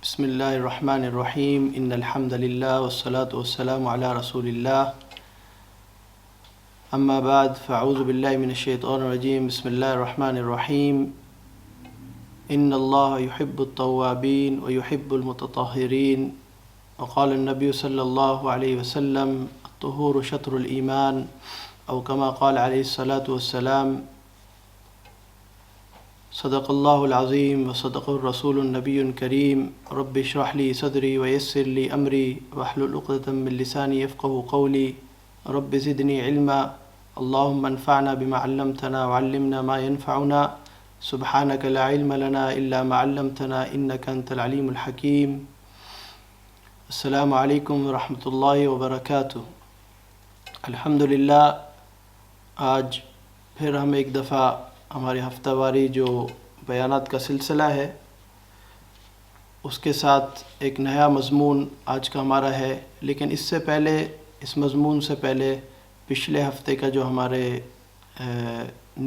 بسم اللہ الرحمن الرحیم ان الحمد للہ والصلاة والسلام علی رسول اللہ اما بعد فاعوذ باللہ من الشیطان الرجیم بسم اللہ الرحمن الرحیم ان اللہ يحب التوابین ويحب المتطہرین وقال النبی صلی اللہ علیہ وسلم الطہور شطر الایمان او کما قال علیہ الصلاة والسلام صدق اللہ العظیم وصدق الرسول النبی الکریم رب اشرح لی صدری ویسر لی امری واحلل عقدۃ من لسانی یفقهوا قولی رب زدنی علما اللہم انفعنا بما علمتنا وعلمنا ما ينفعنا سبحانک لا علم لنا الا ما علمتنا انک انت العلیم الحکیم۔ السلام علیکم ورحمۃ اللہ وبرکاتہ۔ الحمدللہ آج پھر ہم ایک دفعہ ہماری ہفتہ واری جو بیانات کا سلسلہ ہے اس کے ساتھ ایک نیا مضمون آج کا ہمارا ہے، لیکن اس سے پہلے اس مضمون سے پہلے پچھلے ہفتے کا جو ہمارے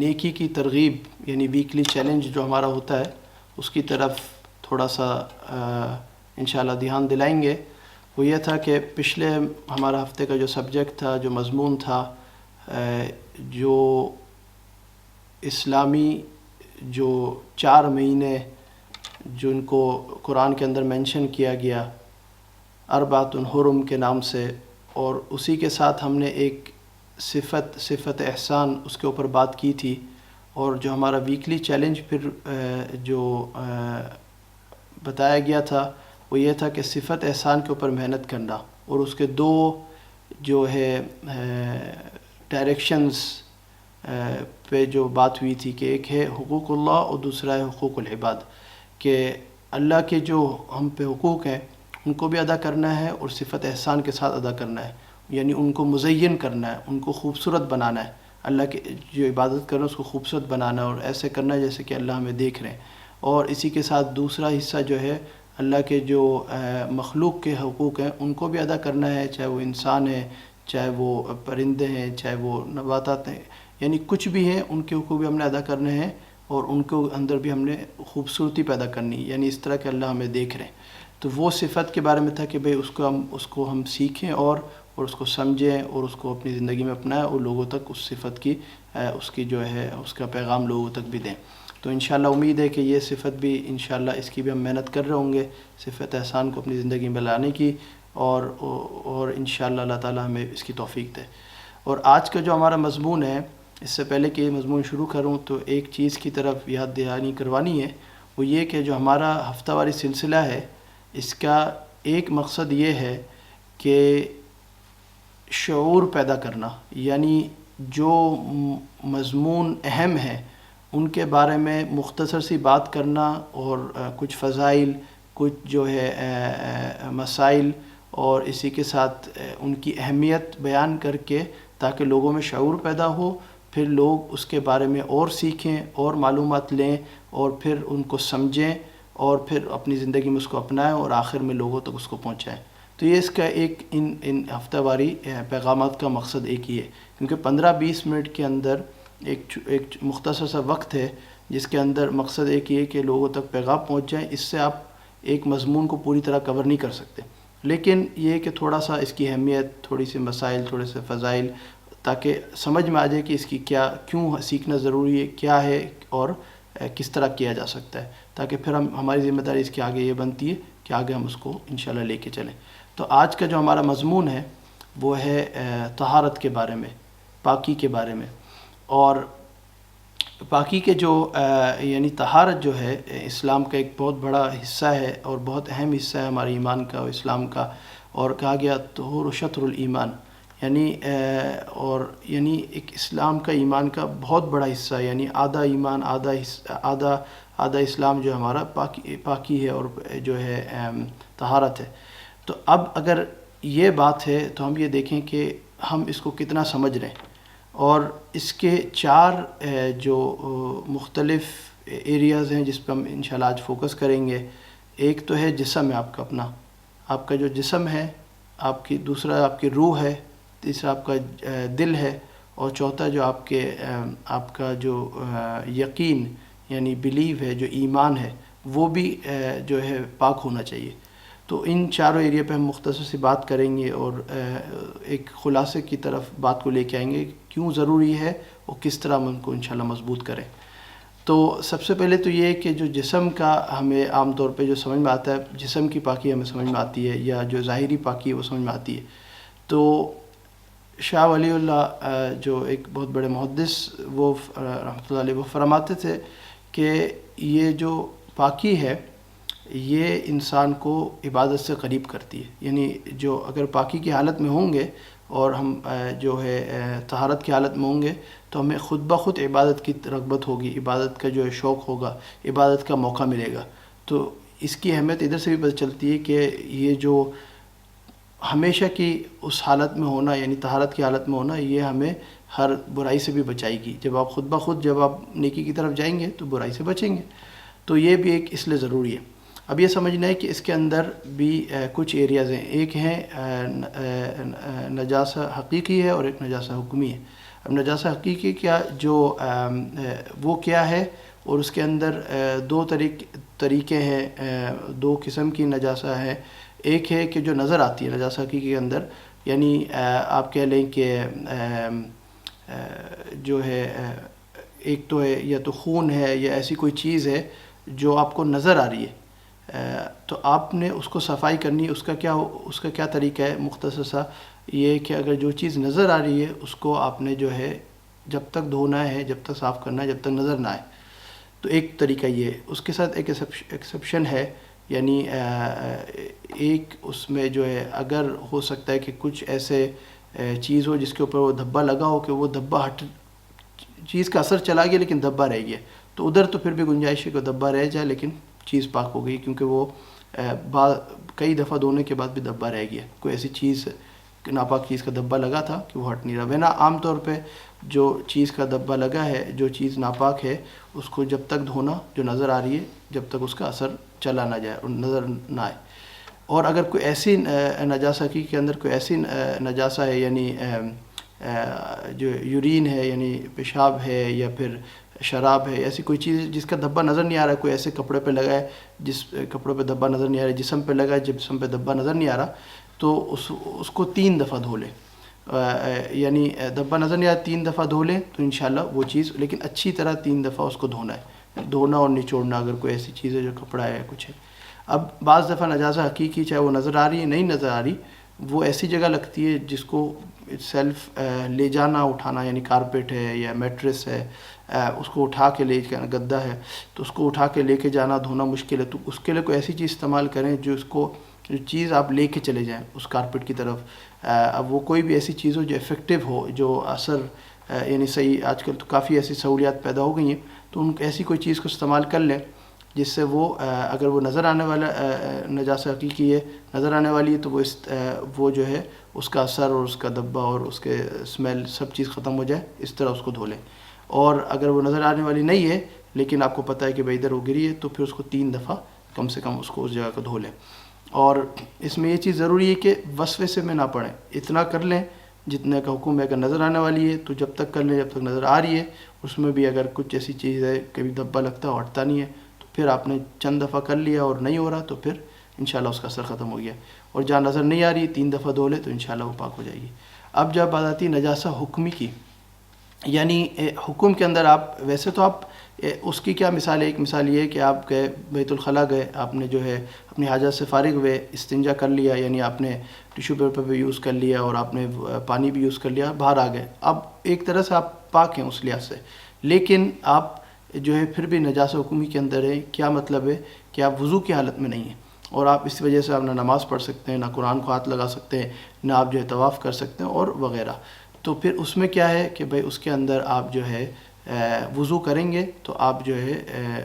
نیکی کی ترغیب یعنی ویکلی چیلنج جو ہمارا ہوتا ہے اس کی طرف تھوڑا سا انشاءاللہ دھیان دلائیں گے۔ وہ یہ تھا کہ پچھلے ہمارا ہفتے کا جو سبجیکٹ تھا، جو مضمون تھا، جو اسلامی جو 4 مہینے جن کو قرآن کے اندر مینشن کیا گیا اربعۃ حرم کے نام سے، اور اسی کے ساتھ ہم نے ایک صفت احسان اس کے اوپر بات کی تھی، اور جو ہمارا ویکلی چیلنج پھر جو بتایا گیا تھا وہ یہ تھا کہ صفت احسان کے اوپر محنت کرنا، اور اس کے 2 جو ہے ڈائریکشنز پہ جو بات ہوئی تھی کہ ایک ہے حقوق اللہ اور دوسرا ہے حقوق العباد، کہ اللہ کے جو ہم پہ حقوق ہیں ان کو بھی ادا کرنا ہے اور صفت احسان کے ساتھ ادا کرنا ہے، یعنی ان کو مزین کرنا ہے، ان کو خوبصورت بنانا ہے، اللہ کے جو عبادت کرنا ہے اس کو خوبصورت بنانا ہے اور ایسے کرنا ہے جیسے کہ اللہ ہمیں دیکھ رہے ہیں، اور اسی کے ساتھ دوسرا حصہ جو ہے اللہ کے جو مخلوق کے حقوق ہیں ان کو بھی ادا کرنا ہے، چاہے وہ انسان ہے، چاہے وہ پرندے ہیں، چاہے وہ نباتات ہیں، یعنی کچھ بھی ہیں ان کے حقوق بھی ہم نے ادا کرنے ہیں، اور ان کے اندر بھی ہم نے خوبصورتی پیدا کرنی، یعنی اس طرح کہ اللہ ہمیں دیکھ رہے ہیں۔ تو وہ صفت کے بارے میں تھا کہ بھئی اس کو ہم سیکھیں اور اس کو سمجھیں اور اس کو اپنی زندگی میں اپنائیں اور لوگوں تک اس صفت کی اس کی جو ہے اس کا پیغام لوگوں تک بھی دیں۔ تو انشاءاللہ امید ہے کہ یہ صفت بھی انشاءاللہ اس کی بھی ہم محنت کر رہے ہوں گے، صفت احسان کو اپنی زندگی میں لانے کی، اور انشاءاللہ اللہ تعالی ہمیں اس کی توفیق دے۔ اور آج کا جو ہمارا مضمون ہے، اس سے پہلے کہ یہ مضمون شروع کروں تو ایک چیز کی طرف یاد دہانی کروانی ہے، وہ یہ کہ جو ہمارا ہفتہ واری سلسلہ ہے اس کا ایک مقصد یہ ہے کہ شعور پیدا کرنا، یعنی جو مضمون اہم ہیں ان کے بارے میں مختصر سی بات کرنا، اور کچھ فضائل، کچھ جو ہے مسائل، اور اسی کے ساتھ ان کی اہمیت بیان کر کے تاکہ لوگوں میں شعور پیدا ہو، پھر لوگ اس کے بارے میں اور سیکھیں اور معلومات لیں اور پھر ان کو سمجھیں اور پھر اپنی زندگی میں اس کو اپنائیں اور آخر میں لوگوں تک اس کو پہنچائیں۔ تو یہ اس کا ایک ان ہفتہ واری پیغامات کا مقصد ایک ہی ہے، کیونکہ 15-20 منٹ کے اندر ایک مختصر سا وقت ہے جس کے اندر مقصد ایک ہی ہے کہ لوگوں تک پیغام پہنچ جائیں۔ اس سے آپ ایک مضمون کو پوری طرح کور نہیں کر سکتے، لیکن یہ کہ تھوڑا سا اس کی اہمیت، تھوڑی سی مسائل، تھوڑے سے فضائل، تاکہ سمجھ میں آ جائے کہ اس کی کیوں سیکھنا ضروری ہے، کیا ہے اور کس طرح کیا جا سکتا ہے، تاکہ پھر ہماری ذمہ داری اس کے آگے یہ بنتی ہے کہ آگے ہم اس کو انشاءاللہ لے کے چلیں۔ تو آج کا جو ہمارا مضمون ہے وہ ہے طہارت کے بارے میں، پاکی کے بارے میں، اور پاکی کے جو یعنی طہارت جو ہے اسلام کا ایک بہت بڑا حصہ ہے اور بہت اہم حصہ ہے ہمارے ایمان کا اور اسلام کا، اور کہا گیا طہور شطر الایمان، یعنی ایک اسلام کا ایمان کا بہت بڑا حصہ، یعنی آدھا ایمان، آدھا اسلام جو ہمارا پاکی ہے اور جو ہے طہارت ہے۔ تو اب اگر یہ بات ہے تو ہم یہ دیکھیں کہ ہم اس کو کتنا سمجھ رہے ہیں، اور اس کے 4 جو مختلف ایریاز ہیں جس پہ ہم انشاءاللہ آج فوکس کریں گے۔ ایک تو ہے جسم ہے آپ کا جو جسم ہے، دوسرا آپ کی روح ہے، تیسرا آپ کا دل ہے، اور چوتھا جو آپ کا جو یقین یعنی بیلیو ہے، جو ایمان ہے وہ بھی جو ہے پاک ہونا چاہیے۔ تو ان چاروں ایریا پہ ہم مختصر سی بات کریں گے اور ایک خلاصے کی طرف بات کو لے کے آئیں گے کیوں ضروری ہے اور کس طرح ہم ان کو انشاءاللہ مضبوط کریں۔ تو سب سے پہلے تو یہ ہے کہ جو جسم کا ہمیں عام طور پہ جو سمجھ میں آتا ہے، جسم کی پاکی ہمیں سمجھ میں آتی ہے یا جو ظاہری پاکی ہے وہ سمجھ میں آتی ہے۔ تو شاہ ولی اللہ جو ایک بہت بڑے محدث، وہ رحمۃ اللہ علیہ، وہ فرماتے تھے کہ یہ جو پاکی ہے یہ انسان کو عبادت سے قریب کرتی ہے، یعنی جو اگر پاکی کی حالت میں ہوں گے اور ہم جو ہے طہارت کی حالت میں ہوں گے تو ہمیں خود بخود عبادت کی رغبت ہوگی، عبادت کا جو ہے شوق ہوگا، عبادت کا موقع ملے گا۔ تو اس کی اہمیت ادھر سے بھی پتہ چلتی ہے کہ یہ جو ہمیشہ کی اس حالت میں ہونا، یعنی طہارت کی حالت میں ہونا، یہ ہمیں ہر برائی سے بھی بچائے گی۔ جب آپ خود بخود جب آپ نیکی کی طرف جائیں گے تو برائی سے بچیں گے۔ تو یہ بھی ایک اس لیے ضروری ہے۔ اب یہ سمجھنا ہے کہ اس کے اندر بھی کچھ ایریاز ہیں، ایک ہیں نجاسہ حقیقی ہے اور ایک نجاسہ حکمی ہے۔ اب نجاسہ حقیقی کیا جو وہ کیا ہے، اور اس کے اندر دو طریقے ہیں، دو قسم کی نجاسہ ہے۔ ایک ہے کہ جو نظر آتی ہے نجاسہ حقیقی کے اندر، یعنی آپ کہہ لیں کہ جو ہے ایک تو ہے یا تو خون ہے یا ایسی کوئی چیز ہے جو آپ کو نظر آ رہی ہے، تو آپ نے اس کو صفائی کرنی ہے۔ اس کا کیا طریقہ ہے؟ مختصر سا یہ کہ اگر جو چیز نظر آ رہی ہے اس کو آپ نے جو ہے جب تک دھونا ہے، جب تک صاف کرنا ہے، جب تک نظر نہ آئے۔ تو ایک طریقہ یہ ہے۔ اس کے ساتھ ایک ایکسیپشن ہے، یعنی ایک اس میں جو ہے اگر ہو سکتا ہے کہ کچھ ایسے چیز ہو جس کے اوپر وہ دھبا لگا ہو کہ وہ دھبا چیز کا اثر چلا گیا لیکن دھبا رہ گیا، تو ادھر تو پھر بھی گنجائش ہے کہ دھبا رہ جائے لیکن چیز پاک ہو گئی، کیونکہ وہ کئی دفعہ دھونے کے بعد بھی دھبا رہ گیا، کوئی ایسی چیز ناپاک چیز کا دھبا لگا تھا کہ وہ ہٹ نہیں رہا۔ ورنہ عام طور پہ جو چیز کا دھبا لگا ہے، جو چیز ناپاک ہے، اس کو جب تک دھونا جو نظر آ رہی ہے جب تک اس کا اثر چلا نہ جائے اور نظر نہ آئے۔ اور اگر کوئی ایسی نجاسہ حقیقی کے اندر کوئی ایسی نجاسہ ہے، یعنی جو یورین ہے یعنی پیشاب ہے یا پھر شراب ہے، ایسی کوئی چیز جس کا دھبا نظر نہیں آ رہا ہے، کوئی ایسے کپڑے پہ لگا ہے جس کپڑوں پہ دھبا نظر نہیں آ رہا ہے، جسم پہ لگا ہے جسم پہ دھبا نظر نہیں آ رہا، تو اس کو 3 دفعہ دھو لیں۔ یعنی دھبا نظر نہیں آ رہا 3 دفعہ دھو لیں تو انشاءاللہ وہ چیز، لیکن اچھی طرح 3 دفعہ اس کو دھونا ہے، دھونا اور نچوڑنا اگر کوئی ایسی چیز ہے جو کپڑا ہے کچھ ہے۔ اب بعض دفعہ نجاسہ حقیقی چاہے وہ نظر آ رہی ہے نہیں نظر آ رہی، وہ ایسی جگہ لگتی ہے جس کو سیلف لے جانا اٹھانا، یعنی کارپیٹ ہے یا میٹریس ہے، اس کو اٹھا کے لے کے، گدا ہے تو اس کو اٹھا کے لے کے جانا دھونا مشکل ہے، تو اس کے لیے کوئی ایسی چیز استعمال کریں جو چیز آپ لے کے چلے جائیں اس کارپیٹ کی طرف۔ اب وہ کوئی بھی ایسی چیز ہو جو افیکٹو ہو، جو اثر یعنی صحیح، آج کل تو کافی ایسی سہولیات پیدا ہو گئی ہیں، تو ایسی کوئی چیز کو استعمال کر لیں جس سے وہ اگر وہ نظر آنے والا نجاسہ حقیقی ہے، نظر آنے والی ہے، تو وہ جو ہے اس کا اثر اور اس کا دھبا اور اس کے اسمیل سب چیز ختم ہو جائے، اس طرح اس کو دھو لیں۔ اور اگر وہ نظر آنے والی نہیں ہے لیکن آپ کو پتہ ہے کہ بھائی ادھر وہ گری ہے، تو پھر اس کو 3 دفعہ کم سے کم اس کو اس جگہ کو دھو لیں۔ اور اس میں یہ چیز ضروری ہے کہ وسوسے میں نہ پڑیں، اتنا کر لیں جتنے کا حکم ہے۔ اگر نظر آنے والی ہے تو جب تک کر لیں جب تک نظر آ رہی ہے، اس میں بھی اگر کچھ ایسی چیز ہے کبھی دھبا لگتا ہے ہٹتا نہیں ہے، تو پھر آپ نے چند دفعہ کر لیا اور نہیں ہو رہا تو پھر انشاءاللہ اس کا اثر ختم ہو گیا۔ اور جہاں نظر نہیں آ رہی 3 دفعہ دھو لے تو انشاءاللہ وہ پاک ہو جائے گی۔ اب جب بات آتی ہے نجاسہ حکمی کی، یعنی حکم کے اندر آپ ویسے تو آپ اس کی کیا مثال ہے؟ ایک مثال یہ ہے کہ آپ گئے بیت الخلاء گئے، آپ نے جو ہے اپنی حاجات سے فارغ ہوئے، استنجا کر لیا، یعنی آپ نے ٹیشو پیپر بھی یوز کر لیا اور آپ نے پانی بھی یوز کر لیا، باہر آ گئے۔ اب ایک طرح سے آپ پاک ہیں اس لحاظ سے، لیکن آپ جو ہے پھر بھی نجاسہ حکمی کے اندر ہے۔ کیا مطلب ہے؟ کہ آپ وضو کی حالت میں نہیں ہیں، اور آپ اس وجہ سے آپ نہ نماز پڑھ سکتے ہیں، نہ قرآن کو ہاتھ لگا سکتے ہیں، نہ آپ جو ہے طواف کر سکتے ہیں اور وغیرہ۔ تو پھر اس میں کیا ہے کہ بھائی اس کے اندر آپ جو ہے وضو کریں گے تو آپ جو ہے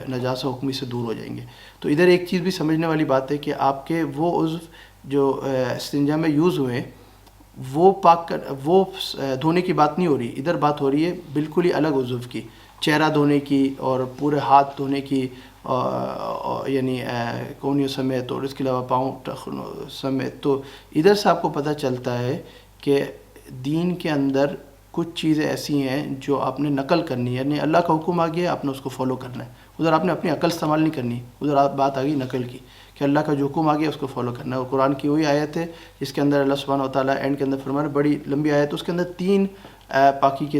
نجاسہ حکمی سے دور ہو جائیں گے۔ تو ادھر ایک چیز بھی سمجھنے والی بات ہے کہ آپ کے وہ عضو جو استنجا میں یوز ہوئے وہ وہ دھونے کی بات نہیں ہو رہی، ادھر بات ہو رہی ہے بالکل ہی الگ عضو کی، چہرہ دھونے کی اور پورے ہاتھ دھونے کی، یعنی کونیوں سمیت اور اس کے علاوہ پاؤں سمیت۔ تو ادھر سے آپ کو پتہ چلتا ہے کہ دین کے اندر کچھ چیزیں ایسی ہیں جو آپ نے نقل کرنی ہے، یعنی اللہ کا حکم آ گیا آپ نے اس کو فالو کرنا ہے، ادھر آپ نے اپنی عقل استعمال نہیں کرنی، ادھر بات آ گئی نقل کی کہ اللہ کا جو حکم آ گیا اس کو فالو کرنا ہے۔ اور قرآن کی وہی آیت ہے جس کے اندر اللہ سبحانہ و تعالیٰ اینڈ کے اندر فرمانا، بڑی لمبی آیت، اس کے اندر 3 پاکی کے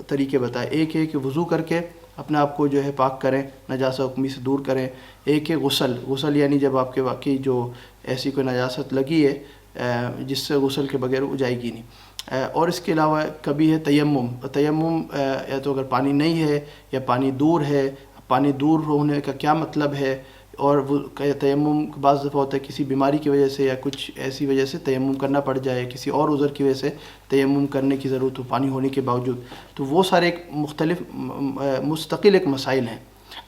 طریقے بتائے۔ ایک ہے کہ وضو کر کے اپنے آپ کو جو ہے پاک کریں، نجاست حکمی سے دور کریں۔ ایک ہے غسل یعنی جب آپ کے واقعی جو ایسی کوئی نجاست لگی ہے جس سے غسل کے بغیر وہ جائے گی نہیں۔ اور اس کے علاوہ کبھی ہے تیمم، یا تو اگر پانی نہیں ہے یا پانی دور ہے، پانی دور ہونے کا کیا مطلب ہے، اور وہ تیمم بعض دفعہ ہوتا ہے کسی بیماری کی وجہ سے یا کچھ ایسی وجہ سے تیمم کرنا پڑ جائے، کسی اور عذر کی وجہ سے تیمم کرنے کی ضرورت ہو پانی ہونے کے باوجود، تو وہ سارے ایک مختلف مستقل ایک مسائل ہیں۔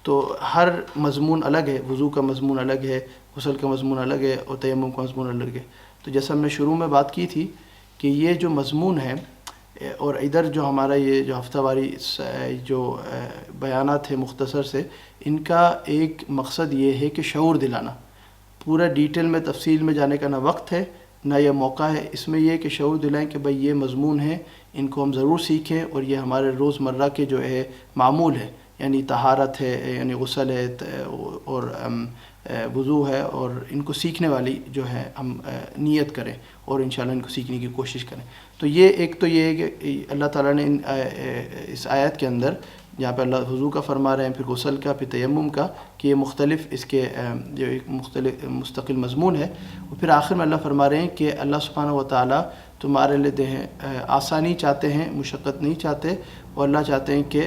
تو ہر مضمون الگ ہے، وضو کا مضمون الگ ہے، غسل کا مضمون الگ ہے، اور تیمم کا مضمون الگ ہے۔ تو جیسا ہم نے شروع میں بات کی تھی کہ یہ جو مضمون ہے، اور ادھر جو ہمارا یہ جو ہفتہ واری جو بیانات ہیں مختصر سے، ان کا ایک مقصد یہ ہے کہ شعور دلانا، پورا ڈیٹیل میں تفصیل میں جانے کا نہ وقت ہے نہ یہ موقع ہے، اس میں یہ کہ شعور دلائیں کہ بھئی یہ مضمون ہے، ان کو ہم ضرور سیکھیں، اور یہ ہمارے روزمرہ کے جو ہے معمول ہے، یعنی طہارت ہے، یعنی غسل ہے، اور وضو ہے، اور ان کو سیکھنے والی جو ہے ہم نیت کریں اور انشاءاللہ ان کو سیکھنے کی کوشش کریں۔ تو یہ ایک تو یہ ہے کہ اللہ تعالیٰ نے اس آیت کے اندر جہاں پہ اللہ وضو کا فرما رہے ہیں، پھر غسل کا، پھر تیمم کا، کہ یہ مختلف اس کے جو ایک مختلف مستقل مضمون ہے۔ اور پھر آخر میں اللہ فرما رہے ہیں کہ اللہ سبحانہ و تعالیٰ تمہارے لیے آسانی چاہتے ہیں، مشقت نہیں چاہتے، اور اللہ چاہتے ہیں کہ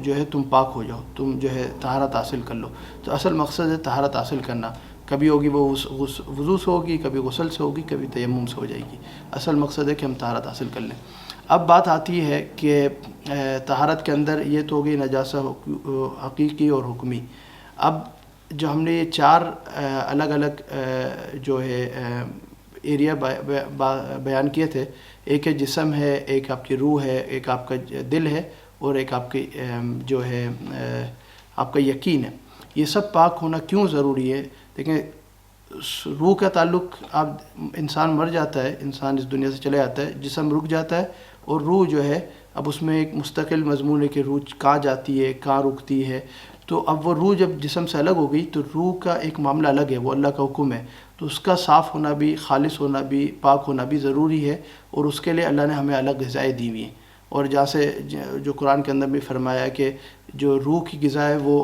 جو ہے تم پاک ہو جاؤ، تم جو ہے طہارت حاصل کر لو۔ تو اصل مقصد ہے طہارت حاصل کرنا، کبھی ہوگی وہ وضو سے ہوگی، کبھی غسل سے ہوگی، کبھی تیمم سے ہو جائے گی، اصل مقصد ہے کہ ہم طہارت حاصل کر لیں۔ اب بات آتی ہے کہ طہارت کے اندر یہ تو ہو گئی نجاست حقیقی اور حکمی۔ اب جو ہم نے یہ 4 الگ الگ جو ہے ایریا بیان کیے تھے، ایک ہے جسم ہے، ایک آپ کی روح ہے، ایک آپ کا دل ہے، اور ایک آپ کی جو ہے آپ کا یقین ہے۔ یہ سب پاک ہونا کیوں ضروری ہے؟ دیکھیں، روح کا تعلق، اب انسان مر جاتا ہے، انسان اس دنیا سے چلے جاتا ہے، جسم رک جاتا ہے، اور روح جو ہے اب اس میں ایک مستقل مضمون ہے کہ روح کہاں جاتی ہے، کہاں رکتی ہے۔ تو اب وہ روح جب جسم سے الگ ہو گئی تو روح کا ایک معاملہ الگ ہے، وہ اللہ کا حکم ہے، تو اس کا صاف ہونا بھی، خالص ہونا بھی، پاک ہونا بھی ضروری ہے، اور اس کے لیے اللہ نے ہمیں الگ غذائیں دی ہوئی ہیں۔ اور جہاں سے جو قرآن کے اندر بھی فرمایا ہے کہ جو روح کی غذا ہے وہ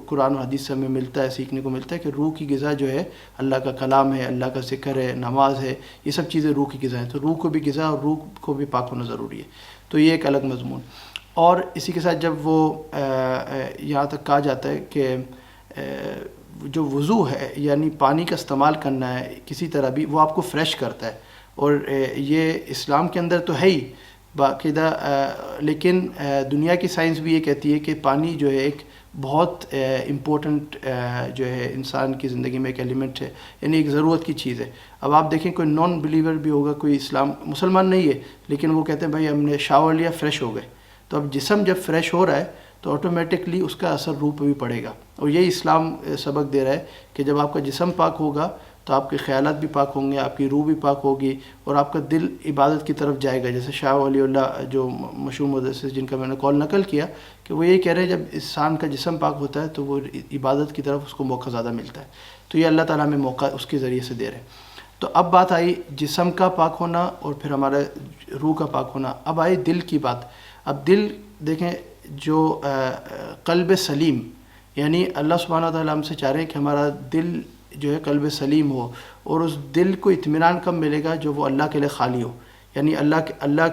قرآن و حدیث سے ہمیں ملتا ہے، سیکھنے کو ملتا ہے کہ روح کی غذا جو ہے اللہ کا کلام ہے، اللہ کا ذکر ہے، نماز ہے، یہ سب چیزیں روح کی غذا ہیں۔ تو روح کو بھی غذا اور روح کو بھی پاک ہونا ضروری ہے، تو یہ ایک الگ مضمون۔ اور اسی کے ساتھ جب وہ یہاں تک کہا جاتا ہے کہ جو وضو ہے یعنی پانی کا استعمال کرنا ہے کسی طرح بھی، وہ آپ کو فریش کرتا ہے، اور یہ اسلام کے اندر تو ہے ہی باقاعدہ، لیکن دنیا کی سائنس بھی یہ کہتی ہے کہ پانی جو ہے ایک بہت امپورٹنٹ جو ہے انسان کی زندگی میں ایک ایلیمنٹ ہے، یعنی ایک ضرورت کی چیز ہے۔ اب آپ دیکھیں کوئی نان بلیور بھی ہوگا، کوئی مسلمان نہیں ہے، لیکن وہ کہتے ہیں بھائی ہم نے شاور لیا، فریش ہو گئے۔ تو اب جسم جب فریش ہو رہا ہے تو آٹومیٹکلی اس کا اثر روح پہ بھی پڑے گا، اور یہی اسلام سبق دے رہا ہے کہ جب آپ کا جسم پاک ہوگا تو آپ کے خیالات بھی پاک ہوں گے، آپ کی روح بھی پاک ہوگی، اور آپ کا دل عبادت کی طرف جائے گا۔ جیسے شاہ ولی اللہ جو مشہور مدرس جن کا میں نے قول نقل کیا، کہ وہ یہی کہہ رہے ہیں جب انسان کا جسم پاک ہوتا ہے تو وہ عبادت کی طرف اس کو موقع زیادہ ملتا ہے، تو یہ اللہ تعالیٰ ہمیں موقع اس کے ذریعے سے دے رہے ہیں۔ تو اب بات آئی جسم کا پاک ہونا اور پھر ہمارا روح کا پاک ہونا۔ اب آئی دل کی بات۔ اب دل دیکھیں، جو قلب سلیم، یعنی اللہ سبحانہ وتعالیٰ ہم سے چاہ رہے ہیں کہ ہمارا دل جو ہے قلب سلیم ہو، اور اس دل کو اطمینان کب ملے گا؟ جو وہ اللہ کے لیے خالی ہو، یعنی اللہ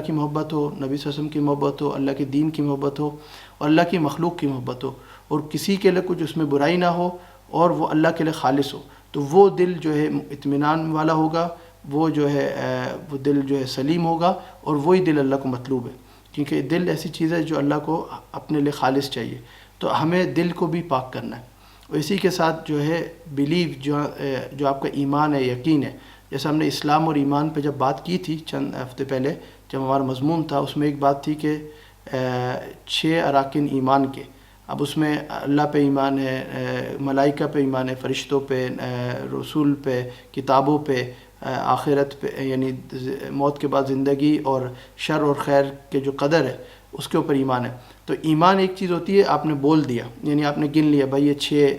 کی محبت ہو، نبی صلی اللہ علیہ وسلم کی محبت ہو، اللہ کے دین کی محبت ہو، اور اللہ کی مخلوق کی محبت ہو، اور کسی کے لیے کچھ اس میں برائی نہ ہو، اور وہ اللہ کے لیے خالص ہو، تو وہ دل جو ہے اطمینان والا ہوگا، وہ جو ہے وہ دل جو ہے سلیم ہوگا، اور وہی دل اللہ کو مطلوب ہے، کیونکہ دل ایسی چیز ہے جو اللہ کو اپنے لیے خالص چاہیے۔ تو ہمیں دل کو بھی پاک کرنا ہے، اور اسی کے ساتھ جو ہے بیلیو، جو آپ کا ایمان ہے، یقین ہے۔ جیسے ہم نے اسلام اور ایمان پہ جب بات کی تھی چند ہفتے پہلے، جب ہمارا مضمون تھا، اس میں ایک بات تھی کہ 6 اراکین ایمان کے۔ اب اس میں اللہ پہ ایمان ہے، ملائکہ پہ ایمان ہے، فرشتوں پہ، رسول پہ، کتابوں پہ، آخرت پہ، یعنی موت کے بعد زندگی، اور شر اور خیر کے جو قدر ہے، اس کے اوپر ایمان ہے۔ تو ایمان ایک چیز ہوتی ہے آپ نے بول دیا، یعنی آپ نے گن لیا بھائی یہ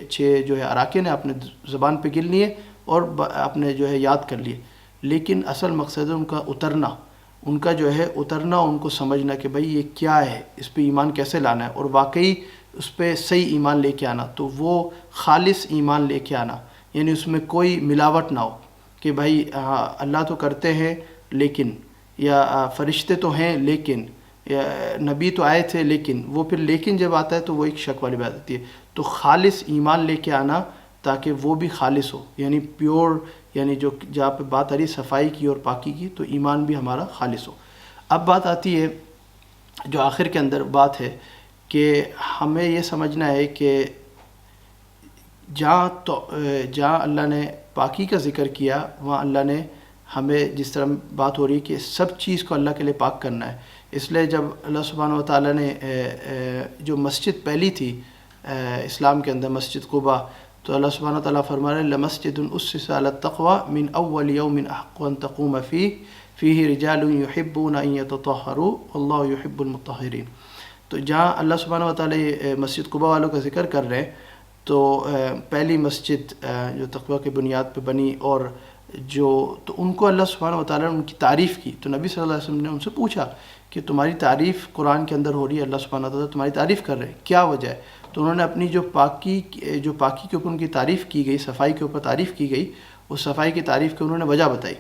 چھ جو ہے اراکین ہیں، آپ نے زبان پہ گن لیے اور آپ نے جو ہے یاد کر لیے، لیکن اصل مقصد ہے ان کا اترنا، ان کا جو ہے اترنا، ان کو سمجھنا کہ بھائی یہ کیا ہے، اس پہ ایمان کیسے لانا ہے، اور واقعی اس پہ صحیح ایمان لے کے آنا، تو وہ خالص ایمان لے کے آنا، یعنی اس میں کوئی ملاوٹ نہ ہو کہ بھائی اللہ تو کرتے ہیں لیکن، یا فرشتے تو ہیں لیکن، یا نبی تو آئے تھے لیکن، وہ پھر لیکن جب آتا ہے تو وہ ایک شک والی بات ہوتی ہے۔ تو خالص ایمان لے کے آنا تاکہ وہ بھی خالص ہو، یعنی پیور، یعنی جو جہاں پہ بات آ رہی صفائی کی اور پاکی کی، تو ایمان بھی ہمارا خالص ہو۔ اب بات آتی ہے جو آخر کے اندر بات ہے کہ ہمیں یہ سمجھنا ہے کہ جہاں اللہ نے پاکی کا ذکر کیا، وہاں اللہ نے ہمیں، جس طرح بات ہو رہی ہے کہ سب چیز کو اللہ کے لیے پاک کرنا ہے، اس لیے جب اللہ سبحانہ و تعالیٰ نے جو مسجد پہلی تھی اسلام کے اندر، مسجد قباء، تو اللہ سبحانہ و تعالیٰ فرما رہے ہیں لَمَسْجِدٌ أُسِّسَ عَلَى التَّقْوَى مِنْ أَوَّلِ يَوْمٍ أَحَقُّ أَن تَقُومَ فِيهِ رِجَالٌ يُحِبُّونَ أَن يَتَطَهَّرُوا وَاللَّهُ يُحِبُّ الْمُطَّهِّرِينَ۔ تو جہاں اللہ سبحانہ و تعالیٰ مسجد قباء والوں کا ذکر کر رہے ہیں، تو پہلی مسجد جو تقویٰ کی بنیاد پہ بنی، اور تو ان کو اللہ سبحانہ و تعالیٰ نے ان کی تعریف کی، تو نبی صلی اللہ علیہ وسلم نے ان سے پوچھا کہ تمہاری تعریف قرآن کے اندر ہو رہی ہے، اللہ سبحانہ و تعالیٰ تمہاری تعریف کر رہے ہیں، کیا وجہ ہے؟ تو انہوں نے اپنی جو پاکی کے اوپر ان کی تعریف کی گئی، صفائی کے اوپر تعریف کی گئی، اس صفائی کی تعریف کی انہوں نے وجہ بتائی۔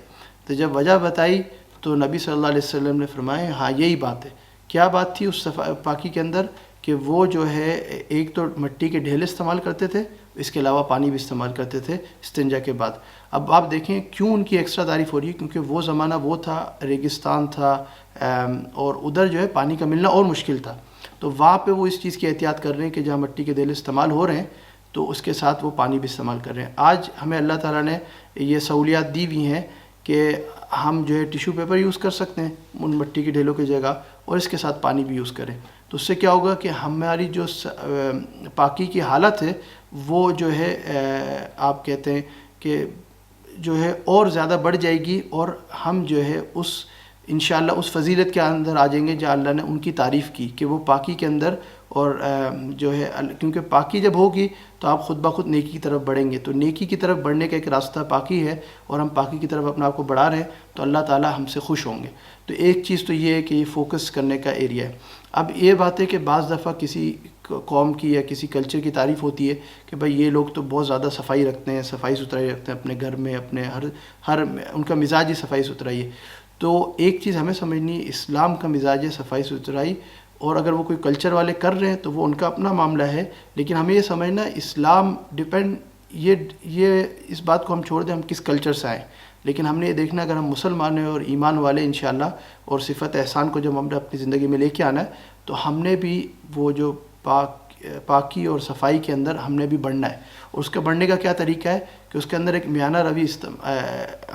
تو جب وجہ بتائی تو نبی صلی اللہ علیہ وسلم نے فرمایا ہاں یہی بات ہے۔ کیا بات تھی اس پاکی کے اندر؟ کہ وہ جو ہے ایک تو مٹی کے ڈھیلے استعمال کرتے تھے، اس کے علاوہ پانی بھی استعمال کرتے تھے استنجا کے بعد۔ اب آپ دیکھیں کیوں ان کی ایکسٹرا تعریف ہو رہی ہے، کیونکہ وہ زمانہ وہ تھا، ریگستان تھا، اور ادھر جو ہے پانی کا ملنا اور مشکل تھا، تو وہاں پہ وہ اس چیز کی احتیاط کر رہے ہیں کہ جہاں مٹی کے ڈھیلے استعمال ہو رہے ہیں تو اس کے ساتھ وہ پانی بھی استعمال کر رہے ہیں۔ آج ہمیں اللہ تعالیٰ نے یہ سہولیات دی ہوئی ہیں کہ ہم جو ہے ٹیشو پیپر یوز کر سکتے ہیں ان مٹی کے ڈھیلوں کی جگہ، اور اس کے ساتھ پانی بھی یوز کریں، تو اس سے کیا ہوگا کہ ہماری جو پاکی کی حالت ہے وہ جو ہے آپ کہتے ہیں کہ جو ہے اور زیادہ بڑھ جائے گی، اور ہم جو ہے انشاءاللہ اس فضیلت کے اندر آ جائیں گے جہاں اللہ نے ان کی تعریف کی کہ وہ پاکی کے اندر، اور جو ہے کیونکہ پاکی جب ہوگی تو آپ خود بخود نیکی کی طرف بڑھیں گے، تو نیکی کی طرف بڑھنے کا ایک راستہ پاکی ہے، اور ہم پاکی کی طرف اپنے آپ کو بڑھا رہے ہیں تو اللہ تعالیٰ ہم سے خوش ہوں گے۔ تو ایک چیز تو یہ ہے کہ یہ فوکس کرنے کا ایریا ہے۔ اب یہ بات ہے کہ بعض دفعہ کسی قوم کی یا کسی کلچر کی تعریف ہوتی ہے کہ بھائی یہ لوگ تو بہت زیادہ صفائی رکھتے ہیں، صفائی ستھرائی رکھتے ہیں اپنے گھر میں، اپنے ہر ان کا مزاج ہی صفائی ستھرائی ہے۔ تو ایک چیز ہمیں سمجھنی ہے، اسلام کا مزاج ہے صفائی ستھرائی، اور اگر وہ کوئی کلچر والے کر رہے ہیں تو وہ ان کا اپنا معاملہ ہے، لیکن ہمیں یہ سمجھنا اسلام یہ اس بات کو ہم چھوڑ دیں ہم کس کلچر سے آئیں، لیکن ہم نے یہ دیکھنا اگر ہم مسلمان ہیں اور ایمان والے انشاءاللہ، اور صفت احسان کو جب ہم نے اپنی زندگی میں لے کے آنا ہے تو ہم نے بھی وہ جو پاکی اور صفائی کے اندر ہم نے بھی بڑھنا ہے، اور اس کا بڑھنے کا کیا طریقہ ہے کہ اس کے اندر ایک میانہ روی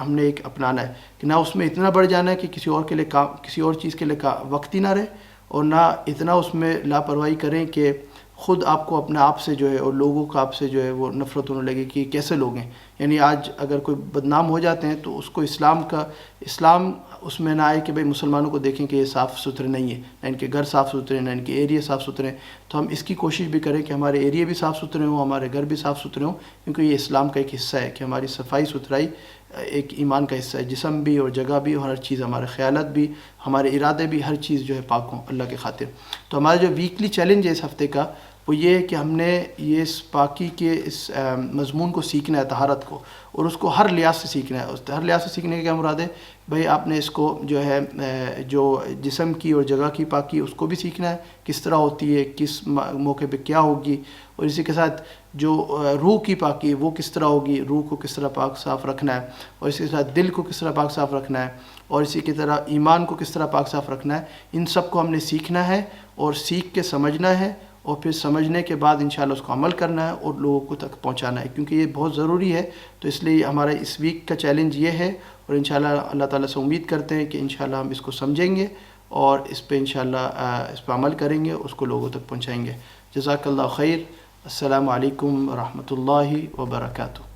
ہم نے ایک اپنانا ہے کہ نہ اس میں اتنا بڑھ جانا ہے کہ کسی اور چیز کے لیے وقت ہی نہ رہے، اور نہ اتنا اس میں لاپرواہی کریں کہ خود آپ کو اپنے آپ سے جو ہے اور لوگوں کا آپ سے جو ہے وہ نفرت ہونے لگے کہ کیسے لوگ ہیں۔ یعنی آج اگر کوئی بدنام ہو جاتے ہیں تو اس کو اسلام اس میں نہ آئے کہ بھئی مسلمانوں کو دیکھیں کہ یہ صاف ستھرے نہیں ہیں، نہ ان کے گھر صاف ستھرے، نہ ان کے ایریے صاف ستھرے ہیں، تو ہم اس کی کوشش بھی کریں کہ ہمارے ایریے بھی صاف ستھرے ہوں، ہمارے گھر بھی صاف ستھرے ہوں، کیونکہ یہ اسلام کا ایک حصہ ہے کہ ہماری صفائی ستھرائی ایک ایمان کا حصہ ہے، جسم بھی اور جگہ بھی اور ہر چیز، ہمارے خیالات بھی، ہمارے ارادے بھی، ہر چیز جو ہے پاک ہوں اللہ کے خاطر۔ تو ہمارا جو ویکلی چیلنج ہے اس ہفتے کا وہ یہ ہے کہ ہم نے یہ اس پاکی کے اس مضمون کو سیکھنا ہے، طہارت کو، اور اس کو ہر لحاظ سے سیکھنا ہے۔ ہر لحاظ سے سیکھنے کا کیا مراد ہے؟ بھئی آپ نے اس کو جو ہے جو جسم کی اور جگہ کی پاکی اس کو بھی سیکھنا ہے، کس طرح ہوتی ہے، کس موقع پہ کیا ہوگی، اور اسی کے ساتھ جو روح کی پاکی وہ کس طرح ہوگی، روح کو کس طرح پاک صاف رکھنا ہے، اور اسی کے ساتھ دل کو کس طرح پاک صاف رکھنا ہے، اور اسی کی طرح ایمان کو کس طرح پاک صاف رکھنا ہے، ان سب کو ہم نے سیکھنا ہے اور سیکھ کے سمجھنا ہے، اور پھر سمجھنے کے بعد انشاءاللہ اس کو عمل کرنا ہے اور لوگوں کو تک پہنچانا ہے، کیونکہ یہ بہت ضروری ہے۔ تو اس لیے ہمارا اس ویک کا چیلنج یہ ہے، اور انشاءاللہ اللہ تعالیٰ سے امید کرتے ہیں کہ انشاءاللہ ہم اس کو سمجھیں گے اور اس پہ انشاءاللہ اس پہ عمل کریں گے، اس کو لوگوں تک پہنچائیں گے۔ جزاک اللہ خیر۔ السلام علیکم ورحمۃ اللہ وبرکاتہ۔